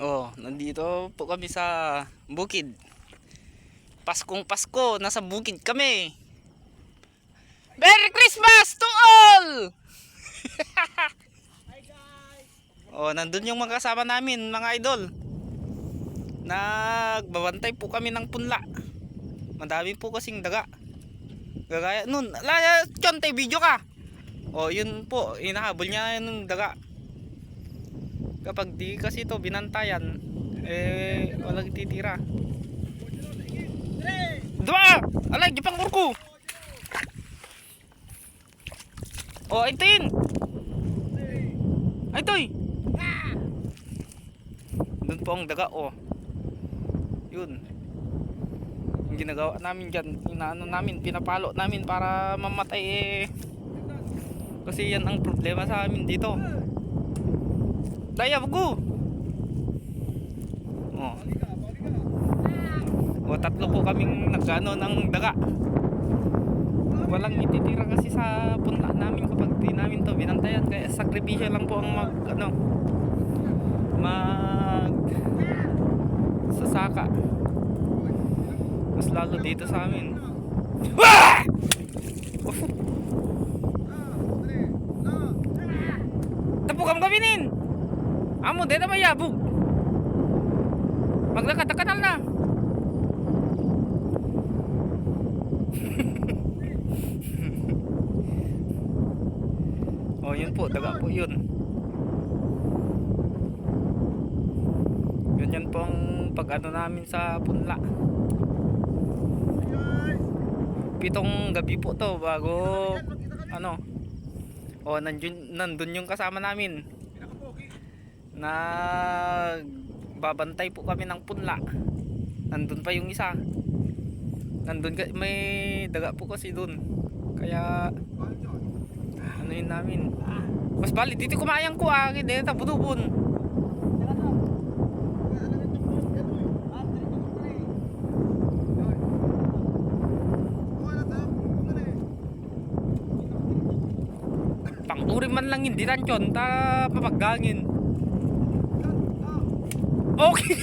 Oh, nandito po kami sa bukid. Paskong Pasko, nasa bukid kami. Merry Christmas to all! Oh, nandun yung mga kasama namin, mga idol. Nagbabantay po kami ng punla. Madami po kasing daga. Gagaya nun, Chonte, video ka. Oh, yun po, hinahabol niya yung daga. Kapag di kasi ito binantayan, walang titira. Dua! Alay, gipang urko! Oh, ito yun! Ay, ito'y! Doon po ang daga, oh. Yun. Yung ginagawa namin dyan, inaano namin, pinapalo namin para mamatay kasi yan ang problema sa amin dito. Daya, bago! Oh. O, tatlo po kaming nagano ng daga. Walang ititira kasi sa punla namin kapag di namin to binantayan, kaya sakripisyo lang po ang mag sasaka, mas lalo dito sa amin. Wah! Tapukam gawinin amo dito mayabog maglakad-kanal na. Oh, yun po, daga po yun. Ganyan po ang pag-ano namin sa punla. 7 gabi po to bago ano. Oh, nandun yung kasama namin. Nagbabantay po kami ng punla. Nandun pa yung isa. Nandun may daga po kasi dun. Kaya ano yun namin. Mas bali dito kumayang ko dito tabudubon. Pangturi man lang hindi tansyon ta papaggangin. Okay.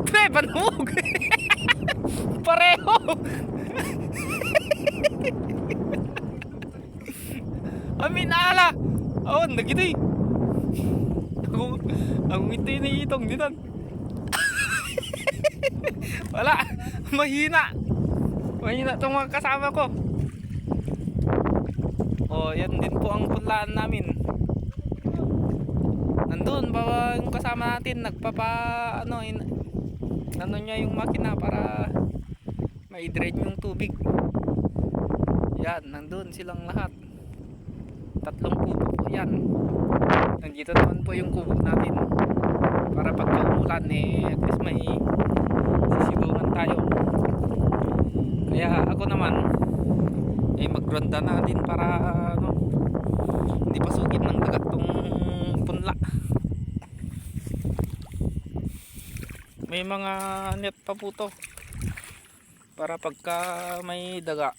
Pre, panog. Pareho. Amin ala. Oh, nagitoy. Ako ito yung itong dinan. Wala. Mahina. Mahina itong mga kasama ko. Oh, yan din po ang punlaan namin. Nandun ba yung kasama natin ano niya yung makina para ma-drain yung tubig. Yan, nandun silang lahat. 3 kubo po yan. Nandito naman po yung kubo natin para pagka umulan at least may sisigawan tayo. Kaya ako naman magronda na din para hindi pasugin ng dagat tong punla. May mga net pa po to para pagka may daga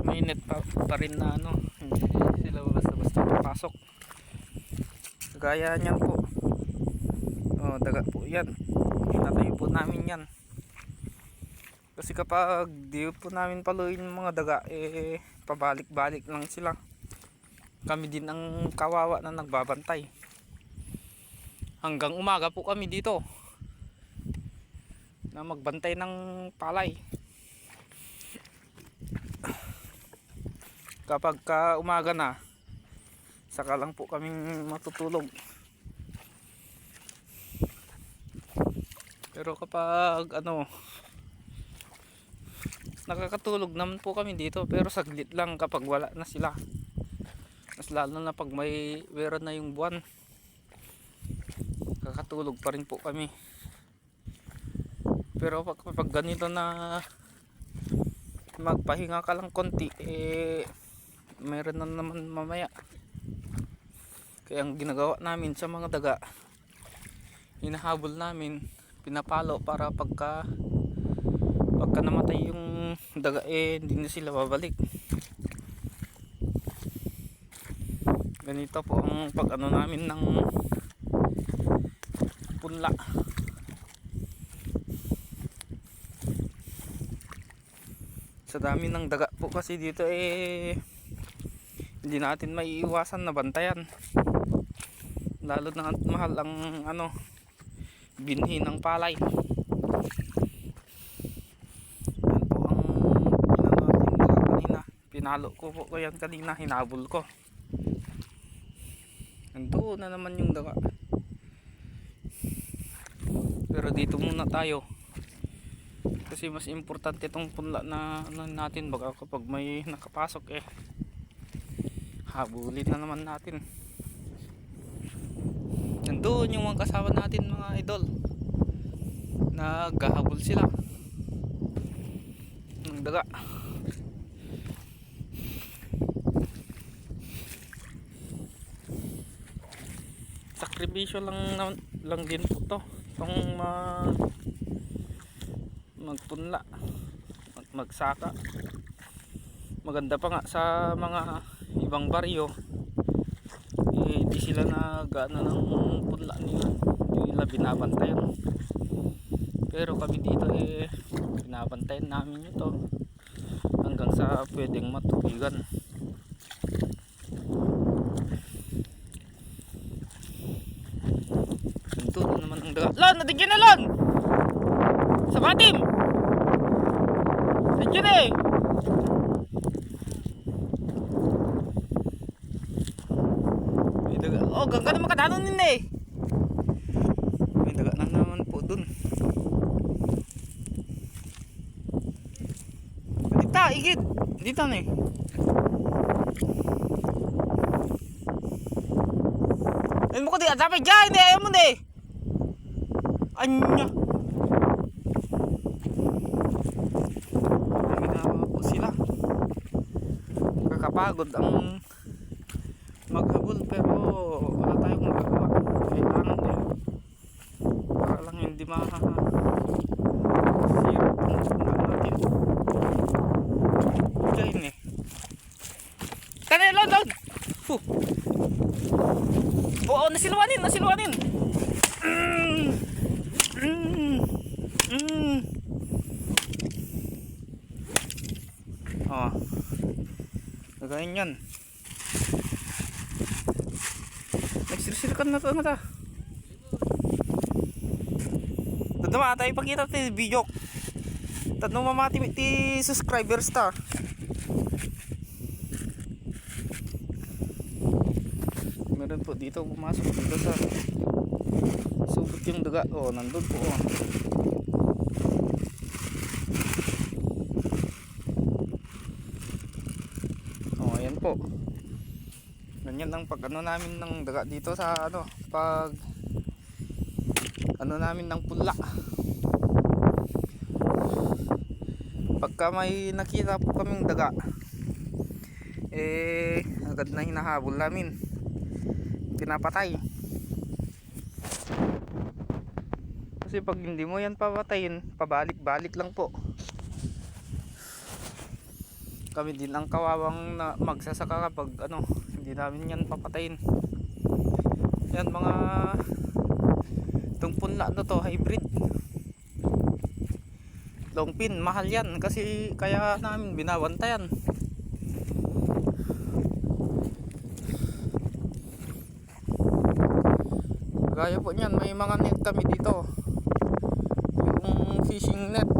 may net pa rin na hindi sila basta papasok. Gaya niyan po. Oh, daga po yan. Natayo po namin yan. Kasi kapag di po namin paluin yung mga daga pabalik-balik lang sila. Kami din ang kawawa na nagbabantay. Hanggang umaga po kami dito na magbantay ng palay. Kapag umaga na, saka lang po kaming matutulog. Pero kapag nakakatulog naman po kami dito, pero saglit lang kapag wala na sila. Mas lalo na pag meron na yung buwan, kakatulog pa rin po kami. Pero pag ganito na magpahinga ka lang konti, meron na naman mamaya. Kaya ang ginagawa namin sa mga daga, hinahabol namin, pinapalo para pagka namatay yung daga hindi na sila babalik. Ganito po ang pag namin ng punla. Sa dami ng daga po kasi dito hindi natin maiiwasan na bantayan, lalo na mahal ang binhi ng palay. Yan po ang natin daga kanina. Pinalo ko po yan kanina, hinabol ko. Nandun na naman yung daga. Pero dito muna tayo kasi mas importante itong punla na natin, baka kapag may nakapasok habulin na naman natin. Nandun yung mga kasama natin mga idol, naghahabol sila ng daga. Sakripisyo lang din po to, itong magpunla at magsaka. Maganda pa nga sa mga ibang baryo, hindi sila nagana ng punla nila, hindi nila binabantayan. Pero kami dito binabantayan namin ito hanggang sa pwedeng matubigan. Ito naman ang daga. Lon, natigyan na Lon! Sa matim! Natigyan may daga. Oh, gangga naman kadano nila may daga na naman po dun. Dito, igid! Dito na ayun mo ko di, atapay dyan, ayaw mo na anya. Ginawa po sila. Kakapagod ang maghabol, pero wala tayong magagawa. Kailangan para lang hindi sira natin. Diyan kanila doon. Oo, nasilwanin. Oh. Gagayin yan. Nagsirsilkan na ito mata. Tadama tayo ipakita tayo video. Tadno mamati ti subscribers ta. Meron po dito pumasok dito sa subot yung daga. Oh, nandun po. Oh, ayan po. Ganyan ang pag namin ng daga dito sa pag namin ng punla. Pagka may nakita po kaming daga, agad na hinahabol namin, pinapatay. Kasi pag hindi mo yan papatayin, pabalik-balik lang po. Kami din ang kawawang na magsasaka kapag hindi namin yan papatayin. Yan mga itong punla to hybrid long pin, mahal yan kasi kaya namin binabantayan. Gaya po niyan, may mga net kami dito, yung fishing net,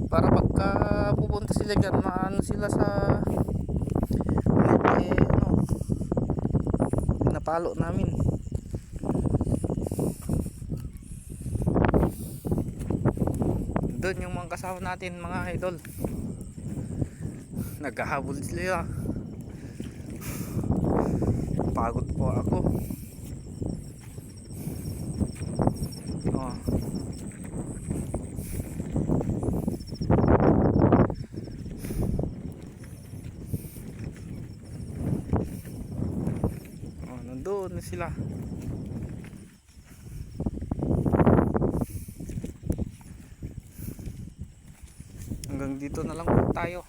para pagka pupunta sila dyan, maano sila sa net, napalo namin. Doon yung mga kasama natin mga idol, naghahabol sila. Pagod po ako. Nandun na sila. Hanggang dito na lang po tayo.